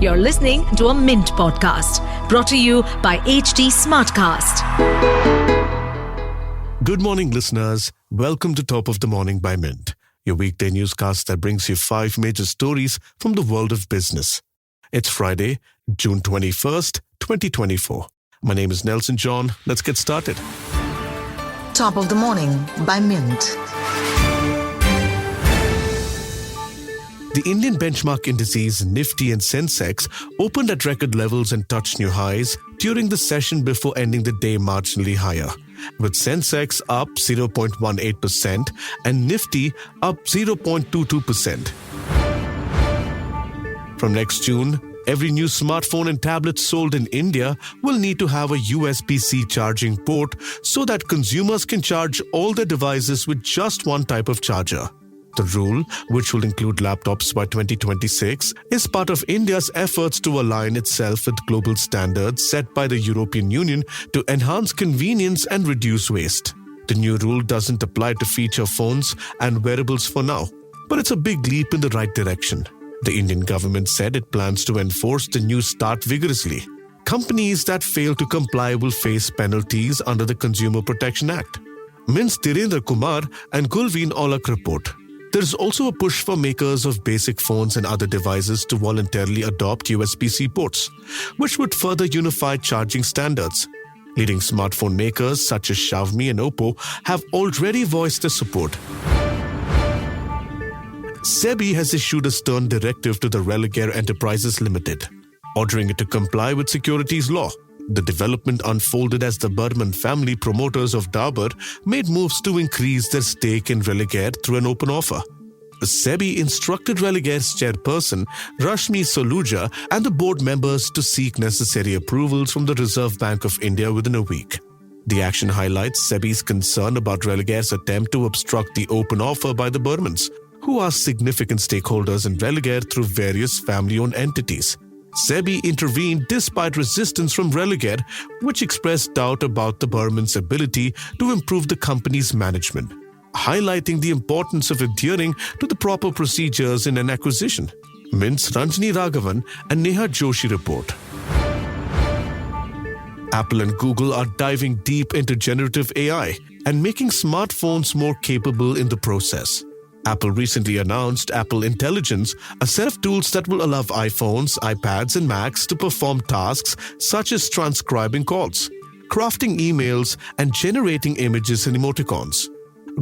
You're listening to a Mint podcast brought to you by HT Smartcast. Good morning, listeners. Welcome to Top of the Morning by Mint, your weekday newscast that brings you 5 major stories from the world of business. It's Friday, June 21st, 2024. My name is Nelson John. Let's get started. Top of the Morning by Mint. The Indian benchmark indices Nifty and Sensex opened at record levels and touched new highs during the session before ending the day marginally higher, with Sensex up 0.18% and Nifty up 0.22%. From next June, every new smartphone and tablet sold in India will need to have a USB-C charging port so that consumers can charge all their devices with just one type of charger. The rule, which will include laptops by 2026, is part of India's efforts to align itself with global standards set by the European Union to enhance convenience and reduce waste. The new rule doesn't apply to feature phones and wearables for now, but it's a big leap in the right direction. The Indian government said it plans to enforce the new start vigorously. Companies that fail to comply will face penalties under the Consumer Protection Act. Mint's Dhirendra, Kumar and Gulveen Aulakh report. There is also a push for makers of basic phones and other devices to voluntarily adopt USB-C ports, which would further unify charging standards. Leading smartphone makers such as Xiaomi and Oppo have already voiced their support. SEBI has issued a stern directive to the Religare Enterprises Limited, ordering it to comply with securities law. The development unfolded as the Burman family promoters of Dabur made moves to increase their stake in Religare through an open offer. SEBI instructed Religare's chairperson, Rashmi Soluja, and the board members to seek necessary approvals from the Reserve Bank of India within a week. The action highlights SEBI's concern about Religare's attempt to obstruct the open offer by the Burmans, who are significant stakeholders in Religare through various family-owned entities. SEBI intervened despite resistance from Religare, which expressed doubt about the Burman's ability to improve the company's management, highlighting the importance of adhering to the proper procedures in an acquisition. Mint's Ranjani Raghavan and Neha Joshi report. Apple and Google are diving deep into generative AI and making smartphones more capable in the process. Apple recently announced Apple Intelligence, a set of tools that will allow iPhones, iPads, and Macs to perform tasks such as transcribing calls, crafting emails, and generating images and emoticons.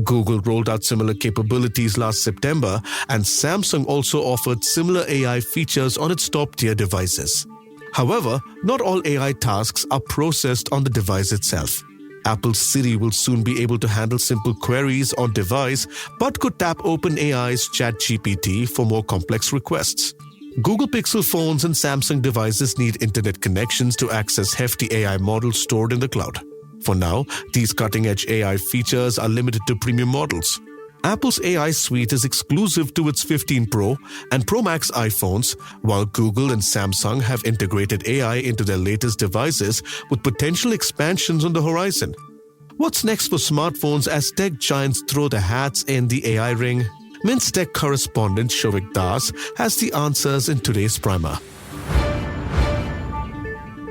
Google rolled out similar capabilities last September, and Samsung also offered similar AI features on its top-tier devices. However, not all AI tasks are processed on the device itself. Apple's Siri will soon be able to handle simple queries on device, but could tap OpenAI's ChatGPT for more complex requests. Google Pixel phones and Samsung devices need internet connections to access hefty AI models stored in the cloud. For now, these cutting-edge AI features are limited to premium models. Apple's AI suite is exclusive to its 15 Pro and Pro Max iPhones, while Google and Samsung have integrated AI into their latest devices with potential expansions on the horizon. What's next for smartphones as tech giants throw their hats in the AI ring? Mint's tech correspondent Shovik Das has the answers in today's primer.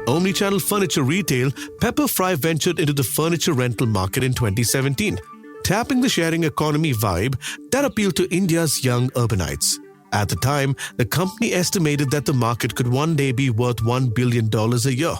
Omnichannel furniture retail, Pepperfry ventured into the furniture rental market in 2017. Tapping the sharing economy vibe that appealed to India's young urbanites. At the time, the company estimated that the market could one day be worth $1 billion a year.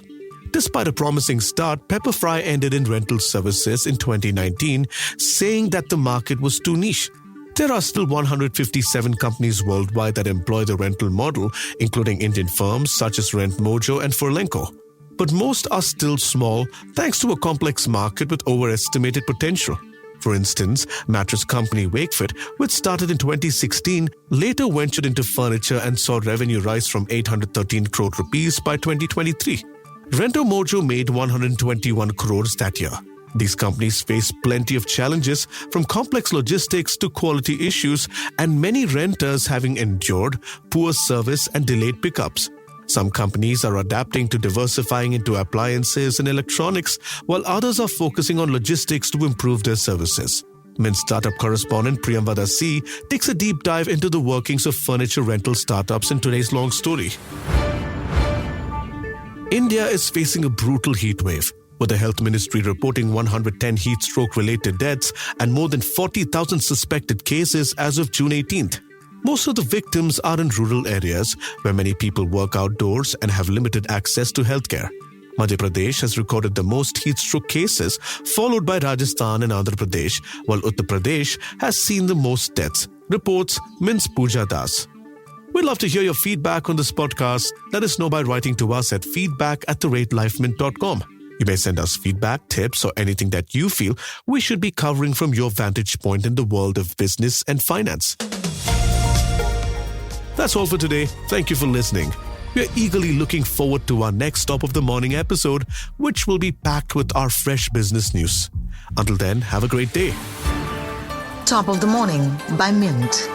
Despite a promising start, Pepperfry ended in rental services in 2019, saying that the market was too niche. There are still 157 companies worldwide that employ the rental model, including Indian firms such as RentMojo and Furlenco. But most are still small thanks to a complex market with overestimated potential. For instance, mattress company Wakefit, which started in 2016, later ventured into furniture and saw revenue rise from 813 crore rupees by 2023. RentMojo made 121 crores that year. These companies face plenty of challenges, from complex logistics to quality issues, and many renters having endured poor service and delayed pickups. Some companies are adapting to diversifying into appliances and electronics, while others are focusing on logistics to improve their services. Mint startup correspondent Priyamvada C takes a deep dive into the workings of furniture rental startups in today's long story. India is facing a brutal heat wave, with the health ministry reporting 110 heat stroke-related deaths and more than 40,000 suspected cases as of June 18th. Most of the victims are in rural areas where many people work outdoors and have limited access to healthcare. Madhya Pradesh has recorded the most heat stroke cases, followed by Rajasthan and Andhra Pradesh, while Uttar Pradesh has seen the most deaths, reports Mins Pooja Das. We'd love to hear your feedback on this podcast. Let us know by writing to us at feedback@theratelifemint.com. You may send us feedback, tips, or anything that you feel we should be covering from your vantage point in the world of business and finance. That's all for today. Thank you for listening. We're eagerly looking forward to our next Top of the Morning episode, which will be packed with our fresh business news. Until then, have a great day. Top of the Morning by Mint.